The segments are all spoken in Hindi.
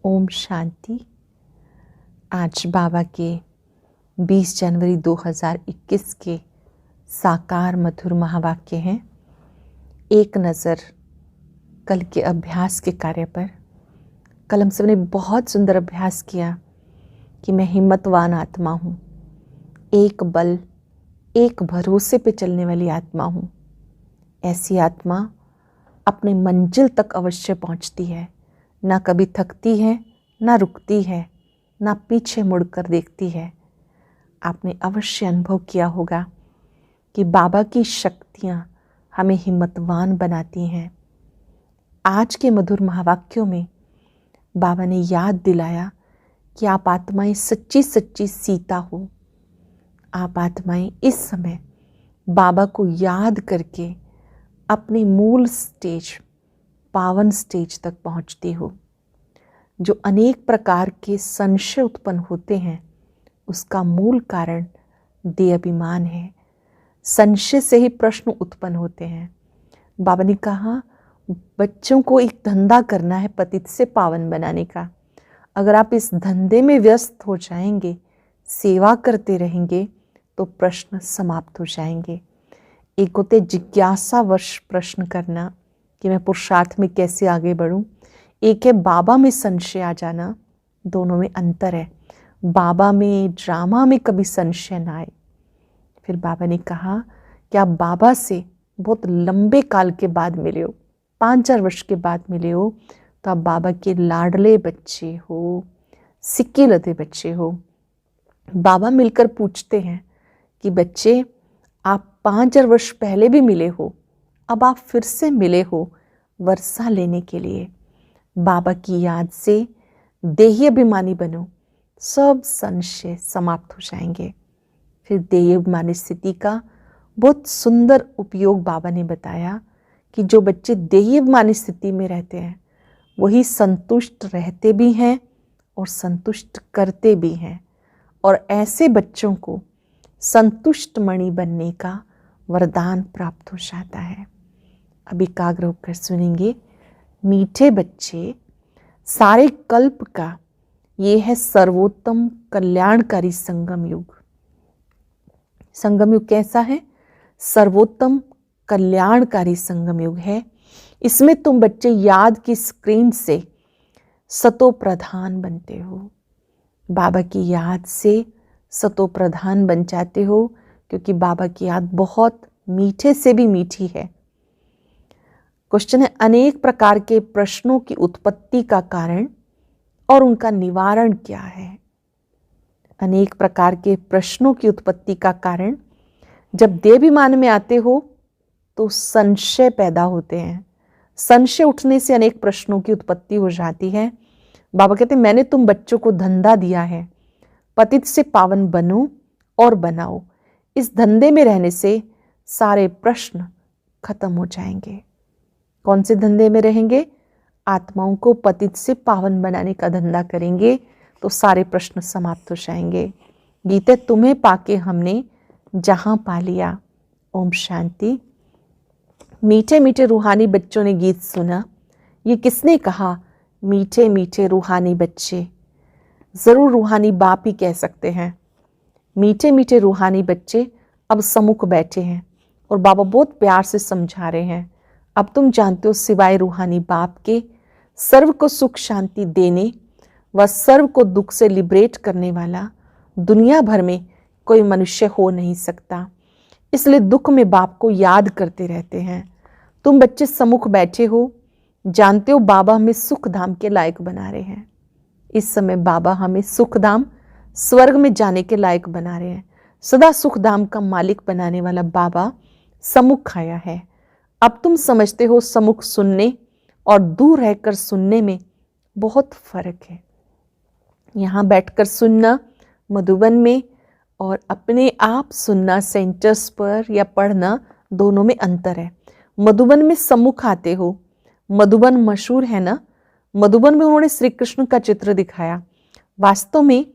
ओम शांति। आज बाबा के 20 जनवरी 2021 के साकार मधुर महावाक्य हैं। एक नज़र कल के अभ्यास के कार्य पर। कल हम सबने बहुत सुंदर अभ्यास किया कि मैं हिम्मतवान आत्मा हूँ, एक बल एक भरोसे पे चलने वाली आत्मा हूँ। ऐसी आत्मा अपने मंजिल तक अवश्य पहुँचती है, ना कभी थकती है, ना रुकती है, ना पीछे मुड़कर देखती है। आपने अवश्य अनुभव किया होगा कि बाबा की शक्तियाँ हमें हिम्मतवान बनाती हैं। आज के मधुर महावाक्यों में बाबा ने याद दिलाया कि आप आत्माएं सच्ची सच्ची सीता हो। आप आत्माएं इस समय बाबा को याद करके अपनी मूल स्टेज, पावन स्टेज तक पहुंचती हो। जो अनेक प्रकार के संशय उत्पन्न होते हैं, उसका मूल कारण देह अभिमान है। संशय से ही प्रश्न उत्पन्न होते हैं। बाबा ने कहा बच्चों को एक धंधा करना है पतित से पावन बनाने का। अगर आप इस धंधे में व्यस्त हो जाएंगे, सेवा करते रहेंगे, तो प्रश्न समाप्त हो जाएंगे। एक होते जिज्ञासावश प्रश्न करना कि मैं पुरुषार्थ में कैसे आगे बढ़ूं। एक है बाबा में संशय आ जाना। दोनों में अंतर है। बाबा में, ड्रामा में कभी संशय ना आए। फिर बाबा ने कहा कि आप बाबा से बहुत लंबे काल के बाद मिले हो, 5-4 वर्ष के बाद मिले हो, तो आप बाबा के लाडले बच्चे हो, सिक्के लदे बच्चे हो। बाबा मिलकर पूछते हैं कि बच्चे आप 5-4 वर्ष पहले भी मिले हो, अब आप फिर से मिले हो वर्षा लेने के लिए। बाबा की याद से देही अभिमानी बनो, सब संशय समाप्त हो जाएंगे। फिर देही अभिमानी स्थिति का बहुत सुंदर उपयोग बाबा ने बताया कि जो बच्चे देही अभिमानी स्थिति में रहते हैं वही संतुष्ट रहते भी हैं और संतुष्ट करते भी हैं। और ऐसे बच्चों को संतुष्ट मणि बनने का वरदान प्राप्त हो जाता है। अब एकाग्र होकर सुनेंगे। मीठे बच्चे, सारे कल्प का ये है सर्वोत्तम कल्याणकारी संगम युग। संगम युग कैसा है? सर्वोत्तम कल्याणकारी संगम युग है। इसमें तुम बच्चे याद की स्क्रीन से सतो प्रधान बनते हो। बाबा की याद से सतो प्रधान बन जाते हो, क्योंकि बाबा की याद बहुत मीठे से भी मीठी है। क्वेश्चन है, अनेक प्रकार के प्रश्नों की उत्पत्ति का कारण और उनका निवारण क्या है? अनेक प्रकार के प्रश्नों की उत्पत्ति का कारण, जब देहाभिमान में आते हो तो संशय पैदा होते हैं। संशय उठने से अनेक प्रश्नों की उत्पत्ति हो जाती है। बाबा कहते हैं मैंने तुम बच्चों को धंधा दिया है, पतित से पावन बनो और बनाओ। इस धंधे में रहने से सारे प्रश्न खत्म हो जाएंगे। कौन से धंधे में रहेंगे? आत्माओं को पतित से पावन बनाने का धंधा करेंगे तो सारे प्रश्न समाप्त हो जाएंगे। गीते तुम्हें पाके हमने जहां पा लिया। ओम शांति। मीठे मीठे रूहानी बच्चों ने गीत सुना। ये किसने कहा? मीठे मीठे रूहानी बच्चे। जरूर रूहानी बाप ही कह सकते हैं। मीठे मीठे रूहानी बच्चे अब सम्मुख बैठे हैं और बाबा बहुत प्यार से समझा रहे हैं। अब तुम जानते हो सिवाय रूहानी बाप के सर्व को सुख शांति देने व सर्व को दुख से लिबरेट करने वाला दुनिया भर में कोई मनुष्य हो नहीं सकता। इसलिए दुख में बाप को याद करते रहते हैं। तुम बच्चे सम्मुख बैठे हो, जानते हो बाबा हमें सुख धाम के लायक बना रहे हैं। इस समय बाबा हमें सुख धाम, स्वर्ग में जाने के लायक बना रहे हैं। सदा सुख धाम का मालिक बनाने वाला बाबा सम्मुख आया है। अब तुम समझते हो सम्मुख सुनने और दूर रहकर सुनने में बहुत फर्क है। यहाँ बैठकर सुनना मधुबन में और अपने आप सुनना सेंटर्स पर या पढ़ना, दोनों में अंतर है। मधुबन में सम्मुख आते हो। मधुबन मशहूर है ना। मधुबन में उन्होंने श्री कृष्ण का चित्र दिखाया। वास्तव में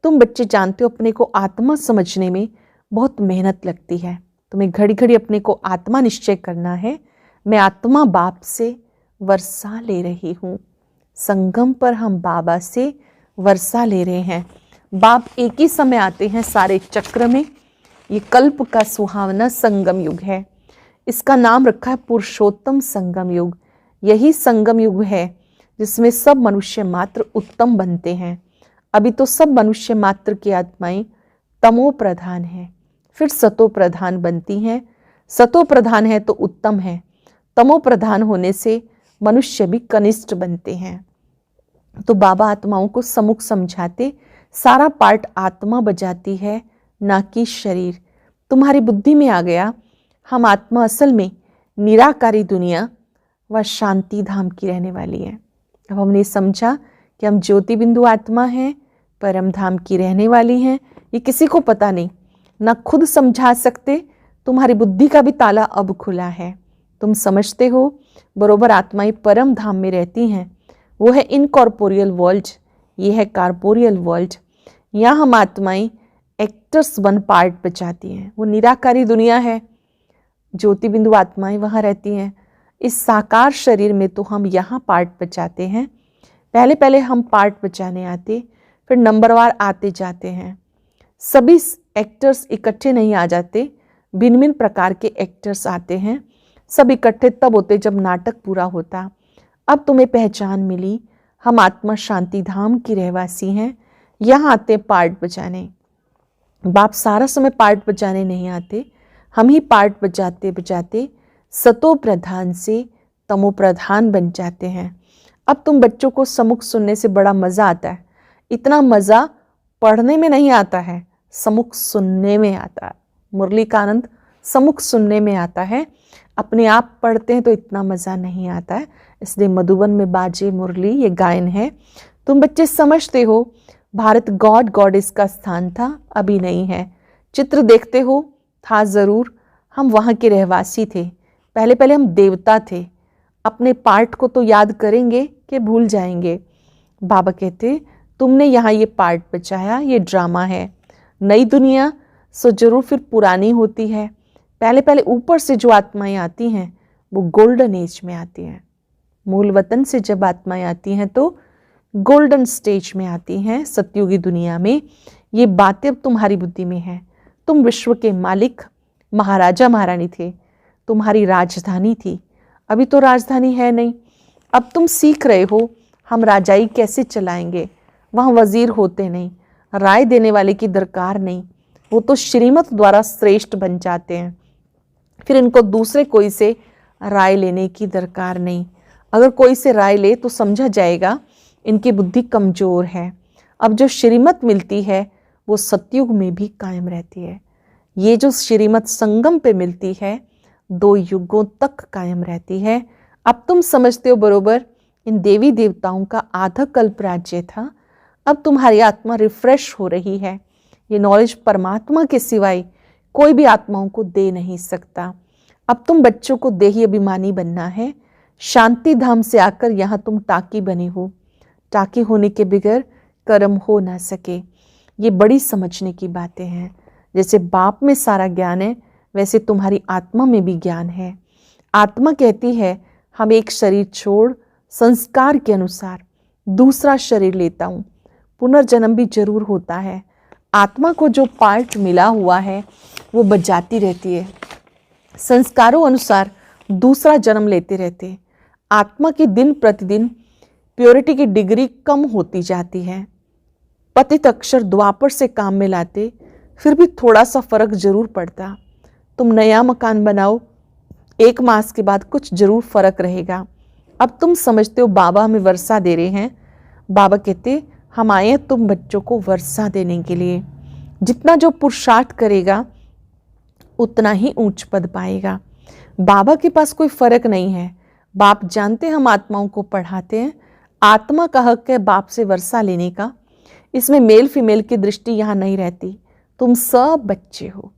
तुम बच्चे जानते हो अपने को आत्मा समझने में बहुत मेहनत लगती है। तुम्हें घड़ी घड़ी अपने को आत्मा निश्चय करना है। मैं आत्मा बाप से वर्षा ले रही हूँ। संगम पर हम बाबा से वर्षा ले रहे हैं। बाप एक ही समय आते हैं सारे चक्र में। ये कल्प का सुहावना संगम युग है। इसका नाम रखा है पुरुषोत्तम संगम युग। यही संगम युग है जिसमें सब मनुष्य मात्र उत्तम बनते हैं। अभी तो सब मनुष्य मात्र की आत्माएं तमो प्रधान है, फिर सतो प्रधान बनती हैं। सतो प्रधान है तो उत्तम है, तमो प्रधान होने से मनुष्य भी कनिष्ठ बनते हैं। तो बाबा आत्माओं को सम्मुख समझाते, सारा पार्ट आत्मा बजाती है, ना कि शरीर। तुम्हारी बुद्धि में आ गया हम आत्मा असल में निराकारी दुनिया व शांति धाम की रहने वाली है। अब हमने समझा कि हम ज्योति बिंदु आत्मा हैं, परम धाम की रहने वाली हैं। ये किसी को पता नहीं, ना खुद समझा सकते। तुम्हारी बुद्धि का भी ताला अब खुला है। तुम समझते हो बरोबर आत्माएं परम धाम में रहती हैं। वो है इनकॉर्पोरियल वर्ल्ड, ये है कॉर्पोरियल वर्ल्ड। यहाँ हम आत्माएं एक्टर्स वन पार्ट बचाती हैं। वो निराकारी दुनिया है, ज्योति बिंदु आत्माएं वहाँ रहती हैं। इस साकार शरीर में तो हम यहाँ पार्ट बचाते हैं। पहले पहले हम पार्ट बचाने आते, फिर नंबरवार आते जाते हैं। सभी एक्टर्स इकट्ठे नहीं आ जाते, भिन्न भिन्न प्रकार के एक्टर्स आते हैं। सब इकट्ठे तब होते जब नाटक पूरा होता। अब तुम्हें पहचान मिली, हम आत्मा शांति धाम की रहवासी हैं। यहाँ आते पार्ट बजाने। बाप सारा समय पार्ट बजाने नहीं आते, हम ही पार्ट बजाते बजाते सतो प्रधान से तमो प्रधान बन जाते हैं। अब तुम बच्चों को सम्मुख सुनने से बड़ा मज़ा आता है। इतना मज़ा पढ़ने में नहीं आता है, सम्मुख सुनने में आता है। मुरली का आनंद सम्मुख सुनने में आता है। अपने आप पढ़ते हैं तो इतना मज़ा नहीं आता है। इसलिए मधुबन में बाजे मुरली, ये गायन है। तुम बच्चे समझते हो भारत गॉड गॉडेस का स्थान था, अभी नहीं है। चित्र देखते हो, था ज़रूर। हम वहाँ के रहवासी थे। पहले पहले हम देवता थे। अपने पार्ट को तो याद करेंगे कि भूल जाएंगे। बाबा कहते तुमने यहाँ ये पार्ट बचाया, ये ड्रामा है। नई दुनिया सो जरूर फिर पुरानी होती है। पहले पहले ऊपर से जो आत्माएं आती हैं वो गोल्डन एज में आती हैं। मूल वतन से जब आत्माएं आती हैं तो गोल्डन स्टेज में आती हैं, सतयुगी दुनिया में। ये बातें अब तुम्हारी बुद्धि में हैं। तुम विश्व के मालिक महाराजा महारानी थे, तुम्हारी राजधानी थी। अभी तो राजधानी है नहीं। अब तुम सीख रहे हो हम राजाई कैसे चलाएंगे। वहाँ वजीर होते नहीं, राय देने वाले की दरकार नहीं। वो तो श्रीमत द्वारा श्रेष्ठ बन जाते हैं। फिर इनको दूसरे कोई से राय लेने की दरकार नहीं। अगर कोई से राय ले तो समझा जाएगा इनकी बुद्धि कमज़ोर है। अब जो श्रीमत मिलती है वो सतयुग में भी कायम रहती है। ये जो श्रीमत संगम पे मिलती है 2 युगों तक कायम रहती है। अब तुम समझते हो बरोबर इन देवी देवताओं का आधा कल्प राज्य था। अब तुम्हारी आत्मा रिफ्रेश हो रही है। ये नॉलेज परमात्मा के सिवाय कोई भी आत्माओं को दे नहीं सकता। अब तुम बच्चों को देही अभिमानी बनना है। शांति धाम से आकर यहाँ तुम टाकी बने हो। टाकी होने के बगैर कर्म हो ना सके। ये बड़ी समझने की बातें हैं। जैसे बाप में सारा ज्ञान है, वैसे तुम्हारी आत्मा में भी ज्ञान है। आत्मा कहती है हम एक शरीर छोड़ संस्कार के अनुसार दूसरा शरीर लेता हूँ। पुनर्जन्म भी जरूर होता है। आत्मा को जो पार्ट मिला हुआ है वो बजाती रहती है, संस्कारों अनुसार दूसरा जन्म लेते रहते। आत्मा की दिन प्रतिदिन प्योरिटी की डिग्री कम होती जाती है। पतित अक्षर द्वापर से काम में लाते, फिर भी थोड़ा सा फर्क जरूर पड़ता। तुम नया मकान बनाओ, 1 मास के बाद कुछ जरूर फर्क रहेगा। अब तुम समझते हो बाबा हमें वर्षा दे रहे हैं। बाबा कहते हम आए हैं तुम बच्चों को वर्षा देने के लिए। जितना जो पुरुषार्थ करेगा उतना ही ऊंच पद पाएगा। बाबा के पास कोई फर्क नहीं है। बाप जानते हम आत्माओं को पढ़ाते हैं। आत्मा का हक है बाप से वर्षा लेने का। इसमें मेल फीमेल की दृष्टि यहाँ नहीं रहती। तुम सब बच्चे हो।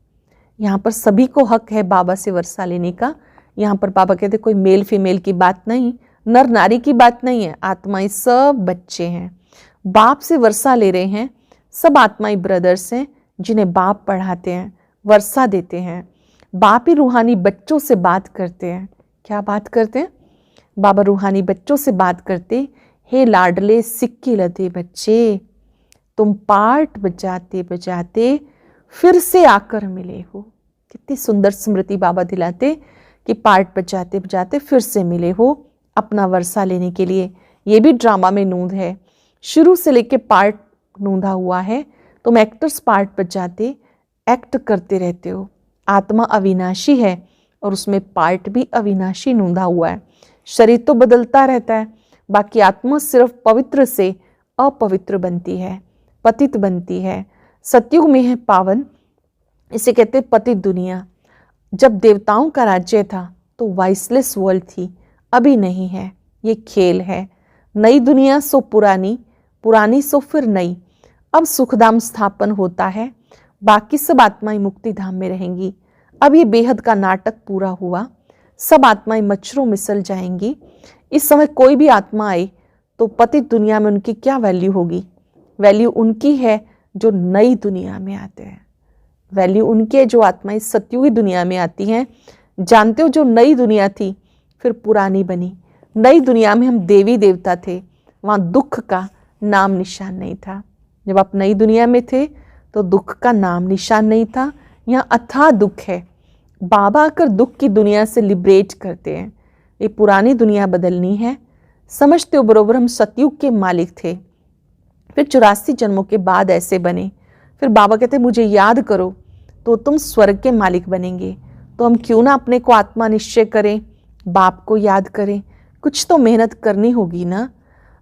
यहाँ पर सभी को हक है बाबा से वर्षा लेने का। यहाँ पर बाबा कहते कोई मेल फीमेल की बात नहीं, नर नारी की बात नहीं है। आत्माएं सब बच्चे हैं, बाप से वर्षा ले रहे हैं। सब आत्माएं ब्रदर्स हैं जिन्हें बाप पढ़ाते हैं, वर्षा देते हैं। बाप ही रूहानी बच्चों से बात करते हैं। क्या बात करते हैं? बाबा रूहानी बच्चों से बात करते, हे लाडले सिक्के लदे बच्चे, तुम पाठ बजाते बजाते फिर से आकर मिले हो। कितनी सुंदर स्मृति बाबा दिलाते कि पाठ बजाते बजाते फिर से मिले हो अपना वर्षा लेने के लिए। ये भी ड्रामा में नूंद है, शुरू से लेके पार्ट नूंदा हुआ है। तुम एक्टर्स पार्ट बजाते एक्ट करते रहते हो। आत्मा अविनाशी है और उसमें पार्ट भी अविनाशी नूंदा हुआ है। शरीर तो बदलता रहता है, बाकी आत्मा सिर्फ पवित्र से अपवित्र बनती है, पतित बनती है। सतयुग में है पावन, इसे कहते पतित दुनिया। जब देवताओं का राज्य था तो वाइसलेस वर्ल्ड थी, अभी नहीं है। ये खेल है। नई दुनिया सो पुरानी, पुरानी सो फिर नई। अब सुखधाम स्थापन होता है, बाकी सब आत्माएं मुक्ति धाम में रहेंगी। अब ये बेहद का नाटक पूरा हुआ, सब आत्माएं मच्छरों में सल जाएंगी। इस समय कोई भी आत्मा आए तो पतित दुनिया में उनकी क्या वैल्यू होगी? वैल्यू उनकी है जो नई दुनिया में आते हैं। वैल्यू उनकी है जो आत्माएं सतयुगी दुनिया में आती हैं। जानते हो, जो नई दुनिया थी फिर पुरानी बनी। नई दुनिया में हम देवी देवता थे, वहाँ दुख का नाम निशान नहीं था। जब आप नई दुनिया में थे तो दुख का नाम निशान नहीं था। यहाँ अथाह दुख है। बाबा आकर दुख की दुनिया से लिबरेट करते हैं। ये पुरानी दुनिया बदलनी है। समझते हो, बरोबर हम सतयुग के मालिक थे, फिर 84 जन्मों के बाद ऐसे बने। फिर बाबा कहते मुझे याद करो तो तुम स्वर्ग के मालिक बनेंगे। तो हम क्यों ना अपने को आत्मा निश्चय करें, बाप को याद करें। कुछ तो मेहनत करनी होगी ना।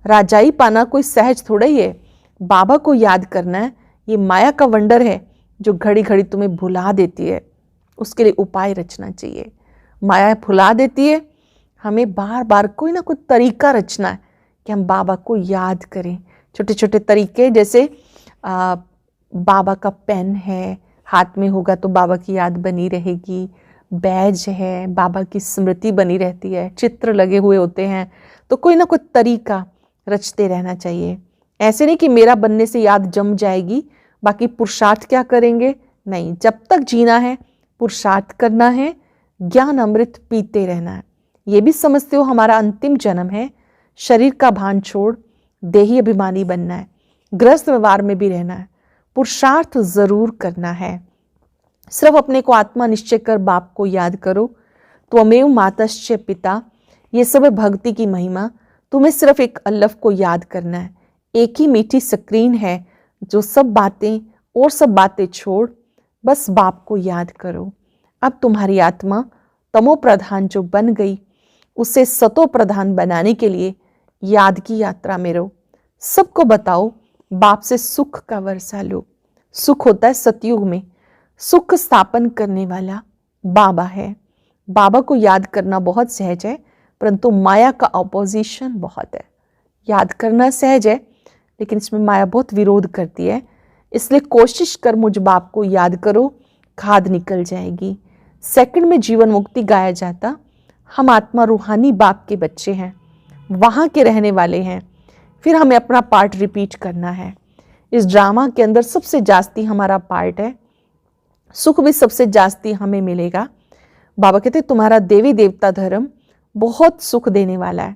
राजाई पाना कोई सहज थोड़ा ही है। बाबा को याद करना है। ये माया का वंडर है जो घड़ी घड़ी तुम्हें भुला देती है। उसके लिए उपाय रचना चाहिए। माया भुला देती है, हमें बार बार कोई ना कोई तरीका रचना है कि हम बाबा को याद करें। छोटे छोटे तरीके, जैसे बाबा का पेन है, हाथ में होगा तो बाबा की याद बनी रहेगी। बैज है, बाबा की स्मृति बनी रहती है। चित्र लगे हुए होते हैं, तो कोई ना कोई तरीका रचते रहना चाहिए। ऐसे नहीं कि मेरा बनने से याद जम जाएगी, बाकी पुरुषार्थ क्या करेंगे? नहीं, जब तक जीना है पुरुषार्थ करना है, ज्ञान अमृत पीते रहना है। ये भी समझते हो हमारा अंतिम जन्म है। शरीर का भान छोड़ देही अभिमानी बनना है, गृहस्थ व्यवहार में भी रहना है, पुरुषार्थ जरूर करना है। सिर्फ अपने को आत्मा निश्चय कर बाप को याद करो। त्वमेव मातश्च पिता, ये सब है भक्ति की महिमा। तुम्हें सिर्फ एक अल्लाह को याद करना है। एक ही मीठी स्क्रीन है जो सब बातें और सब बातें छोड़ बस बाप को याद करो। अब तुम्हारी आत्मा तमो प्रधान जो बन गई, उसे सतो प्रधान बनाने के लिए याद की यात्रा में रहो। सबको बताओ, बाप से सुख का वर्षा लो। सुख होता है सतयुग में। सुख स्थापन करने वाला बाबा है। बाबा को याद करना बहुत सहज है, परंतु माया का ऑपोजिशन बहुत है। याद करना सहज है, लेकिन इसमें माया बहुत विरोध करती है। इसलिए कोशिश कर मुझ बाप को याद करो, खाद निकल जाएगी। सेकंड में जीवन मुक्ति गाया जाता। हम आत्मा रूहानी बाप के बच्चे हैं, वहाँ के रहने वाले हैं। फिर हमें अपना पार्ट रिपीट करना है। इस ड्रामा के अंदर सबसे जास्ती हमारा पार्ट है। सुख भी सबसे जास्ती हमें मिलेगा। बाबा कहते तुम्हारा देवी देवता धर्म बहुत सुख देने वाला है,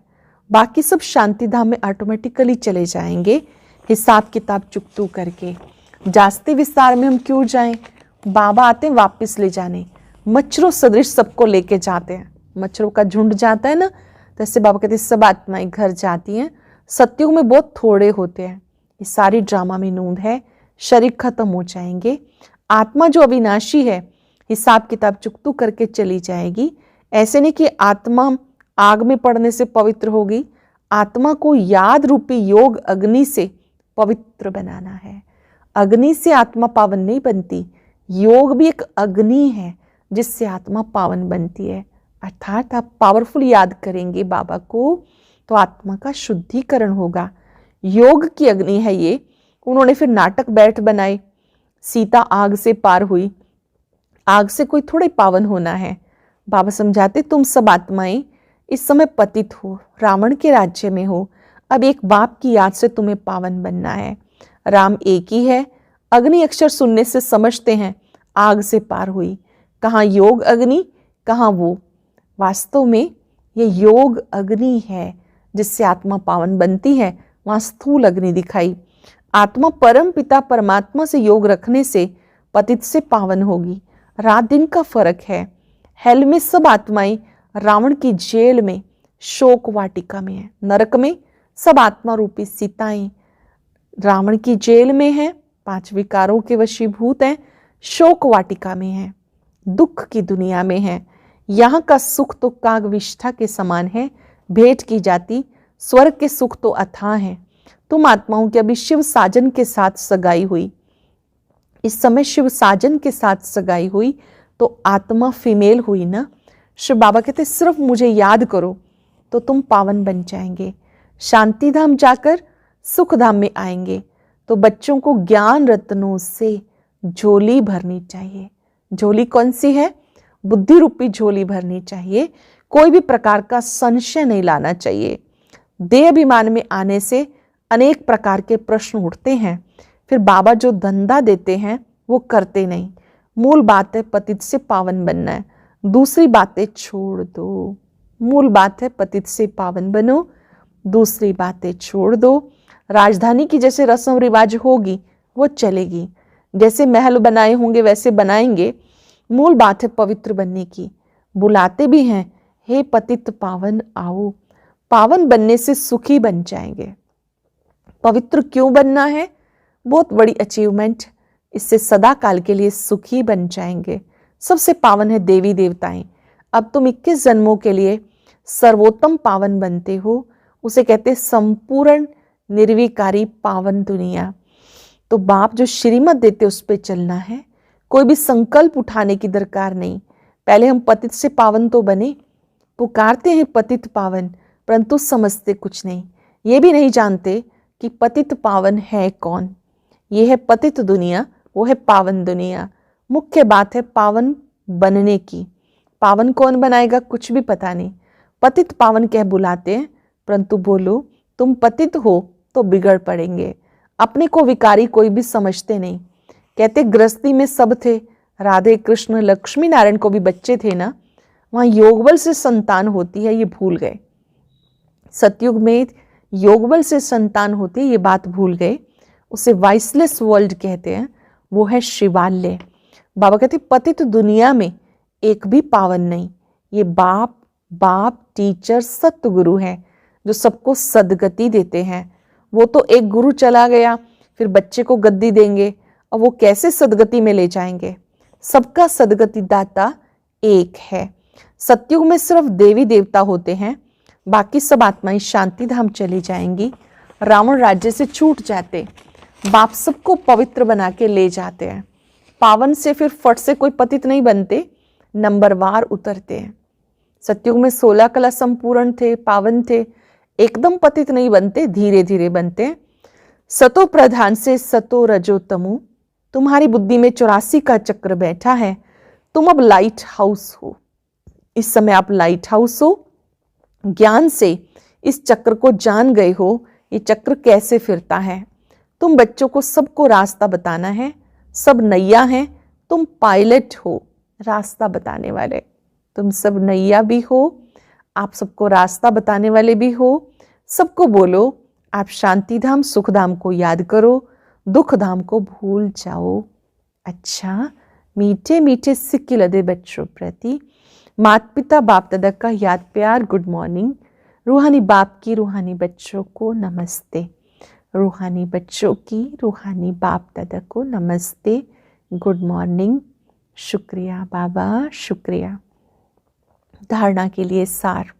बाकी सब शांति धाम में ऑटोमेटिकली चले जाएंगे, हिसाब किताब चुकतू करके। जास्ती विस्तार में हम क्यों जाएं? बाबा आते हैं वापस ले जाने। मच्छरों सदृश सबको लेके जाते हैं। मच्छरों का झुंड जाता है ना, तो ऐसे बाबा कहते सब आत्माएं घर जाती हैं। सतयुग में बहुत थोड़े होते हैं। ये सारी ड्रामा में नूंद है। शरीर खत्म हो जाएंगे। आत्मा जो अविनाशी है, हिसाब किताब चुकतू करके चली जाएगी। ऐसे नहीं कि आत्मा आग में पड़ने से पवित्र होगी। आत्मा को याद रूपी योग अग्नि से पवित्र बनाना है। अग्नि से आत्मा पावन नहीं बनती। योग भी एक अग्नि है जिससे आत्मा पावन बनती है। अर्थात आप पावरफुल याद करेंगे बाबा को तो आत्मा का शुद्धिकरण होगा। योग की अग्नि है ये। उन्होंने फिर नाटक बैठ बनाए। सीता आग से पार हुई। आग से कोई थोड़े पावन होना है। बाबा समझाते तुम सब आत्माएं इस समय पतित हो, रावण के राज्य में हो। अब एक बाप की याद से तुम्हें पावन बनना है। राम एक ही है। अग्नि अक्षर सुनने से समझते हैं आग से पार हुई। कहाँ योग अग्नि, कहाँ वो। वास्तव में ये योग अग्नि है जिससे आत्मा पावन बनती है वहां स्थूल अग्नि दिखाई। आत्मा परम पिता परमात्मा से योग रखने से पतित से पावन होगी। रात दिन का फर्क है। हेल में सब आत्माएं रावण की जेल में शोक वाटिका में है। नरक में सब आत्मा रूपी सीताएं रावण की जेल में है, 5 विकारों के वशीभूत हैं, शोक वाटिका में है, दुख की दुनिया में है। यहाँ का सुख तो कागविष्ठा के समान है, भेंट की जाती। स्वर्ग के सुख तो अथाह है। तुम आत्माओं की अभी शिव साजन के साथ सगाई हुई। इस समय शिव साजन के साथ सगाई हुई तो आत्मा फीमेल हुई ना। शिव बाबा कहते सिर्फ मुझे याद करो तो तुम पावन बन जाएंगे। शांति धाम जाकर सुख धाम में आएंगे। तो बच्चों को ज्ञान रत्नों से झोली भरनी चाहिए। झोली कौन सी है? बुद्धि रूपी झोली भरनी चाहिए। कोई भी प्रकार का संशय नहीं लाना चाहिए। देह अभिमान में आने से अनेक प्रकार के प्रश्न उठते हैं। फिर बाबा जो धंधा देते हैं वो करते नहीं। मूल बात है पतित से पावन बनना है, दूसरी बातें छोड़ दो। मूल बात है पतित से पावन बनो, दूसरी बातें छोड़ दो। राजधानी की जैसे रस्म रिवाज होगी वो चलेगी, जैसे महल बनाए होंगे वैसे बनाएंगे। मूल बात है पवित्र बनने की। बुलाते भी हैं, हे पतित पावन आओ। पावन बनने से सुखी बन जाएंगे। पवित्र क्यों बनना है? बहुत बड़ी अचीवमेंट। इससे सदा काल के लिए सुखी बन जाएंगे। सबसे पावन है देवी देवताएं। अब तुम 21 जन्मों के लिए सर्वोत्तम पावन बनते हो। उसे कहते संपूर्ण निर्विकारी पावन दुनिया। तो बाप जो श्रीमत देते उस पर चलना है। कोई भी संकल्प उठाने की दरकार नहीं। पहले हम पतित से पावन तो बने। पुकारते हैं पतित पावन, परंतु समझते कुछ नहीं। ये भी नहीं जानते कि पतित पावन है कौन। ये है पतित दुनिया, वो है पावन दुनिया। मुख्य बात है पावन बनने की। पावन कौन बनाएगा कुछ भी पता नहीं। पतित पावन कह बुलाते हैं, परंतु बोलो तुम पतित हो तो बिगड़ पड़ेंगे। अपने को विकारी कोई भी समझते नहीं। कहते गृहस्थी में सब थे, राधे कृष्ण लक्ष्मी नारायण को भी बच्चे थे ना। वहां योगबल से संतान होती है, ये भूल गए। सतयुग में योगबल से संतान होती है, ये बात भूल गए। उसे वाइसलेस वर्ल्ड कहते हैं, वो है शिवालय। बाबा कहते पतित दुनिया में एक भी पावन नहीं। ये बाप टीचर सतगुरु है जो सबको सदगति देते हैं। वो तो एक गुरु चला गया, फिर बच्चे को गद्दी देंगे और वो कैसे सदगति में ले जाएंगे? सबका सदगति दाता एक है। सतयुग में सिर्फ देवी देवता होते हैं, बाकी सब आत्माएं शांति धाम चली जाएंगी। रावण राज्य से छूट जाते। बाप सबको पवित्र बना के ले जाते हैं। पावन से फिर फट से कोई पतित नहीं बनते, नंबरवार उतरते हैं। सतयुग में 16 कला संपूर्ण थे, पावन थे, एकदम पतित नहीं बनते, धीरे धीरे बनते हैं। सतो प्रधान से सतो रजो तमो। तुम्हारी बुद्धि में 84 का चक्र बैठा है। तुम अब लाइट हाउस हो। इस समय आप लाइट हाउस हो। ज्ञान से इस चक्र को जान गए हो, ये चक्र कैसे फिरता है। तुम बच्चों को सबको रास्ता बताना है। सब नैया हैं, तुम पायलट हो, रास्ता बताने वाले। तुम सब नैया भी हो, आप सबको रास्ता बताने वाले भी हो। सबको बोलो आप शांति धाम सुख धाम को याद करो, दुख धाम को भूल जाओ। अच्छा, मीठे मीठे सिक्के लदे बच्चों प्रति माता पिता बाप दादा का याद प्यार गुड मॉर्निंग। रूहानी बाप की रूहानी बच्चों को नमस्ते। रूहानी बच्चों की रूहानी बाप दादा को नमस्ते, गुड मॉर्निंग। शुक्रिया बाबा, शुक्रिया। धारणा के लिए सार।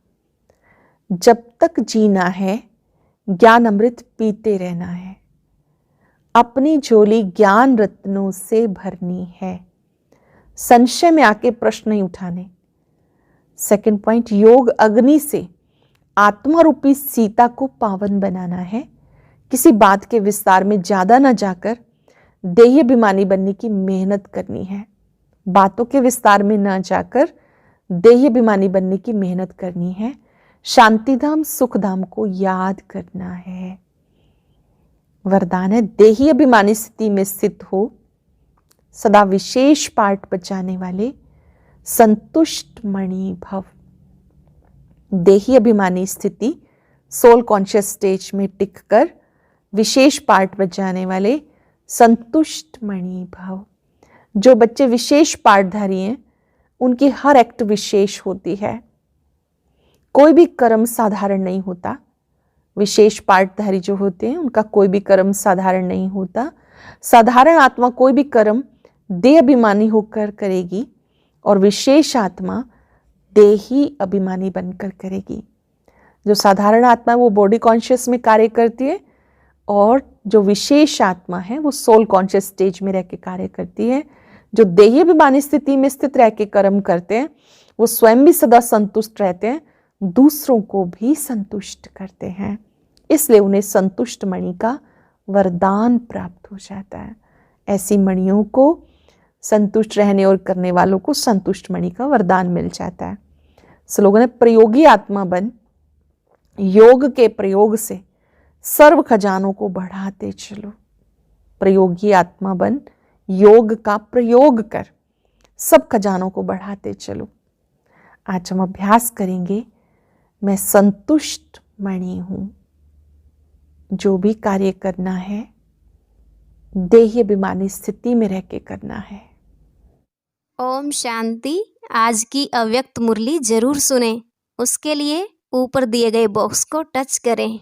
जब तक जीना है ज्ञान अमृत पीते रहना है। अपनी झोली ज्ञान रत्नों से भरनी है। संशय में आके प्रश्न नहीं उठाने। सेकंड पॉइंट, योग अग्नि से आत्मा रूपी सीता को पावन बनाना है। किसी बात के विस्तार में ज्यादा न जाकर देह अभिमानी बनने की मेहनत करनी है। बातों के विस्तार में न जाकर देह अभिमानी बनने की मेहनत करनी है। शांति धाम सुख धाम को याद करना है। वरदान है देही अभिमानी स्थिति में स्थित हो, सदा विशेष पाठ बचाने वाले संतुष्ट मणि भव। देही अभिमानी स्थिति सोल कॉन्शियस स्टेज में टिककर विशेष पार्ट बजाने वाले संतुष्ट मणि भव। जो बच्चे विशेष पार्टधारी हैं उनकी हर एक्ट विशेष होती है, कोई भी कर्म साधारण नहीं होता। विशेष पार्टधारी जो होते हैं उनका कोई भी कर्म साधारण नहीं होता। साधारण आत्मा कोई भी कर्म देह अभिमानी होकर करेगी और विशेष आत्मा देही अभिमानी बनकर करेगी। जो साधारण आत्मा है वो बॉडी कॉन्शियस में कार्य करती है और जो विशेष आत्मा है वो सोल कॉन्शियस स्टेज में रह के कार्य करती है। जो देही अभिमानी स्थिति में स्थित रह के कर्म करते हैं वो स्वयं भी सदा संतुष्ट रहते हैं, दूसरों को भी संतुष्ट करते हैं, इसलिए उन्हें संतुष्ट मणि का वरदान प्राप्त हो जाता है। ऐसी मणियों को, संतुष्ट रहने और करने वालों को संतुष्ट मणि का वरदान मिल जाता है। श्लोगन है, प्रयोगी आत्मा बन, योग के प्रयोग से सर्व खजानों को बढ़ाते चलो। प्रयोगी आत्मा बन, योग का प्रयोग कर सब खजानों को बढ़ाते चलो। आज हम अभ्यास करेंगे, मैं संतुष्ट मणि हूं। जो भी कार्य करना है देही अभिमानी स्थिति में रह के करना है। ओम शांति। आज की अव्यक्त मुरली जरूर सुने। उसके लिए ऊपर दिए गए बॉक्स को टच करें।